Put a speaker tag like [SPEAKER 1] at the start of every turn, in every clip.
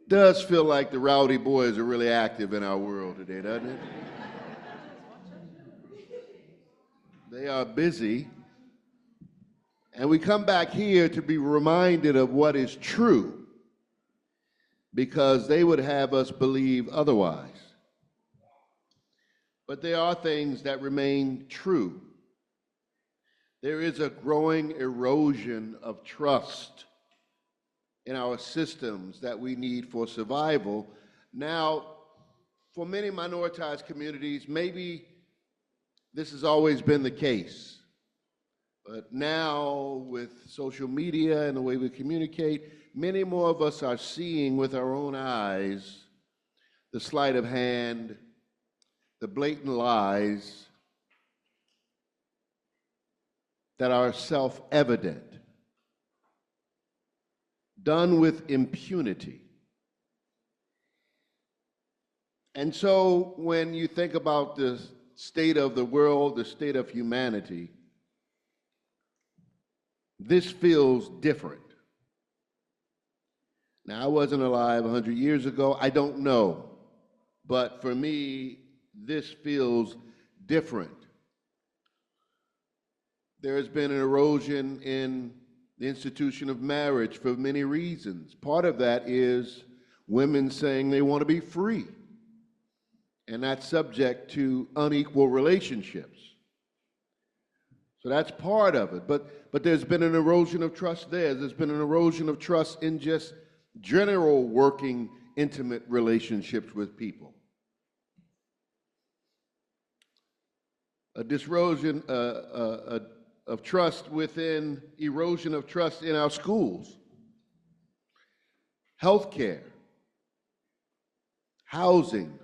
[SPEAKER 1] Does feel like the rowdy boys are really active in our world today, doesn't it? They are busy. And we come back here to be reminded of what is true because they would have us believe otherwise. But there are things that remain true. There is a growing erosion of trust in our systems that we need for survival. Now, for many minoritized communities, maybe this has always been the case. But now, with social media and the way we communicate, many more of us are seeing with our own eyes the sleight of hand, the blatant lies that are self-evident, done with impunity. And so when you think about the state of the world, the state of humanity, this feels different. Now, I wasn't alive 100 years ago. I don't know. But for me, this feels different. There has been an erosion in the institution of marriage for many reasons. Part of that is women saying they want to be free, and that's subject to unequal relationships. So that's part of it. But there's been an erosion of trust there. There's been an erosion of trust in just general working, intimate relationships with people. A erosion of trust within erosion of trust in our schools, healthcare, housing,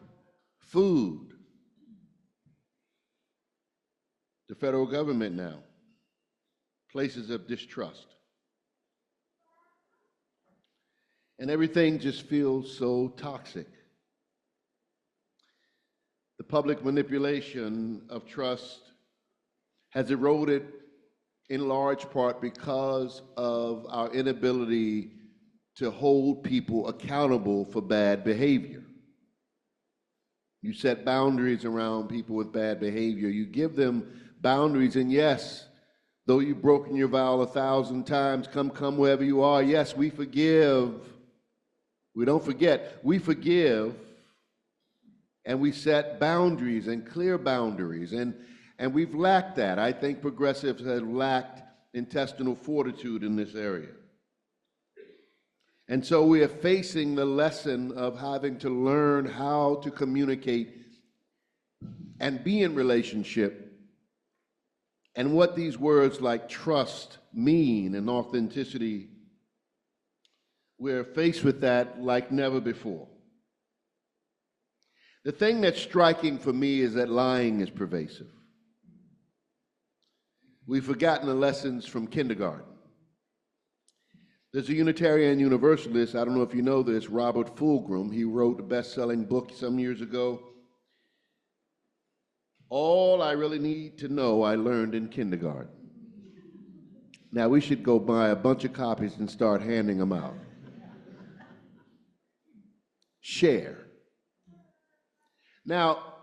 [SPEAKER 1] food, the federal government now, places of distrust. And everything just feels so toxic. The public manipulation of trust has eroded in large part because of our inability to hold people accountable for bad behavior. You set boundaries around people with bad behavior. You give them boundaries, and yes, though you've broken your vow 1,000 times, come wherever you are, yes, we forgive. We don't forget, we forgive, and we set boundaries and clear boundaries, and we've lacked that. I think progressives have lacked intestinal fortitude in this area. And so we are facing the lesson of having to learn how to communicate and be in relationship, and what these words like trust mean and authenticity. We're faced with that like never before. The thing that's striking for me is that lying is pervasive. We've forgotten the lessons from kindergarten. There's a Unitarian Universalist, I don't know if you know this, Robert Fulghum. He wrote a best-selling book some years ago. All I really need to know I learned in kindergarten. Now we should go buy a bunch of copies and start handing them out. Share. Now,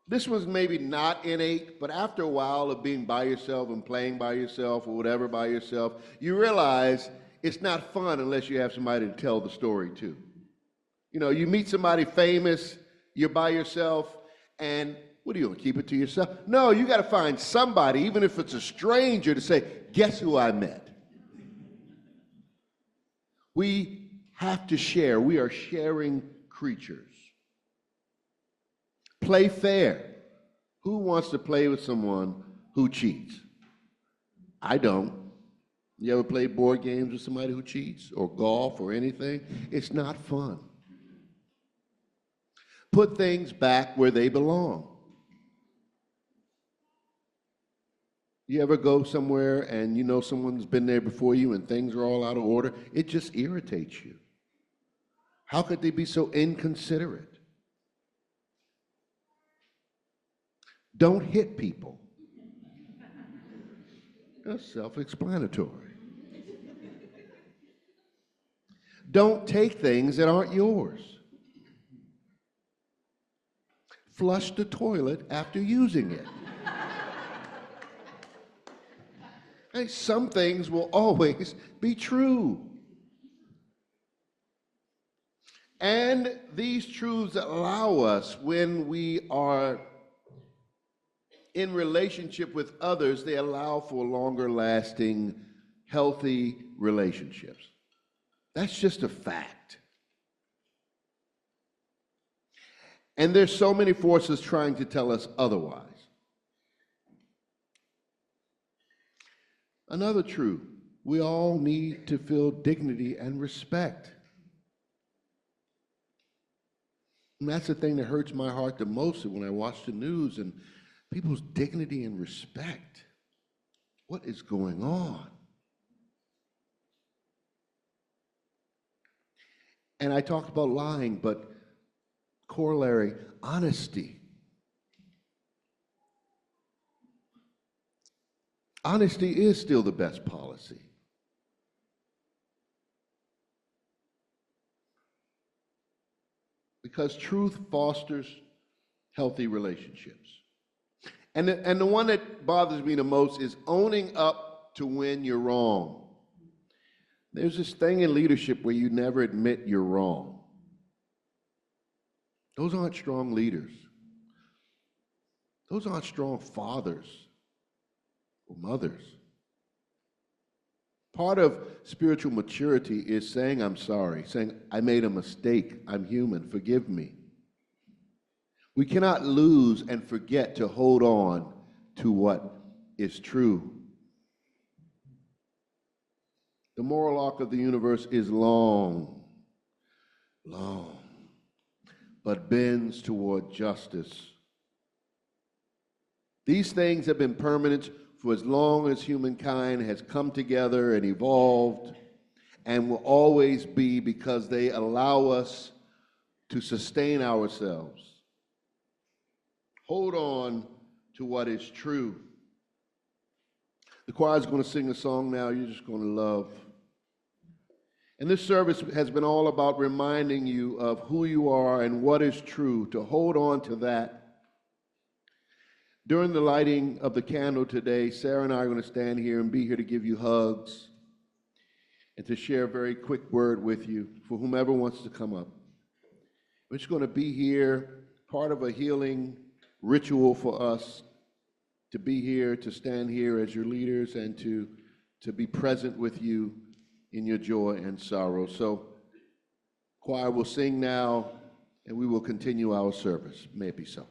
[SPEAKER 1] this was maybe not innate, but after a while of being by yourself and playing by yourself or whatever by yourself, you realize it's not fun unless you have somebody to tell the story to. You know, you meet somebody famous, you're by yourself, and what are you going to keep it to yourself? No, you got to find somebody, even if it's a stranger, to say, guess who I met? We have to share. We are sharing creatures. Play fair. Who wants to play with someone who cheats? I don't. You ever play board games with somebody who cheats, or golf, or anything? It's not fun. Put things back where they belong. You ever go somewhere and you know someone's been there before you and things are all out of order? It just irritates you. How could they be so inconsiderate? Don't hit people. That's self-explanatory. Don't take things that aren't yours. Flush the toilet after using it. Hey, some things will always be true. And these truths allow us, when we are in relationship with others, they allow for longer lasting, healthy relationships. That's just a fact. And there's so many forces trying to tell us otherwise. Another truth, we all need to feel dignity and respect. And that's the thing that hurts my heart the most when I watch the news and people's dignity and respect. What is going on? And I talked about lying, but corollary, honesty. Honesty is still the best policy. Because truth fosters healthy relationships. And the one that bothers me the most is owning up to when you're wrong. There's this thing in leadership where you never admit you're wrong. Those aren't strong leaders. Those aren't strong fathers or mothers. Part of spiritual maturity is saying, I'm sorry, saying, I made a mistake, I'm human, forgive me. We cannot lose and forget to hold on to what is true. The moral arc of the universe is long, long, but bends toward justice. These things have been permanent for as long as humankind has come together and evolved, and will always be, because they allow us to sustain ourselves. Hold on to what is true. The choir is going to sing a song now you're just going to love. And this service has been all about reminding you of who you are and what is true, to hold on to that. During the lighting of the candle today, Sarah and I are going to stand here and be here to give you hugs and to share a very quick word with you for whomever wants to come up. We're just going to be here, part of a healing ritual for us, to be here, to stand here as your leaders, and to be present with you in your joy and sorrow. So, choir will sing now, and we will continue our service. May it be so.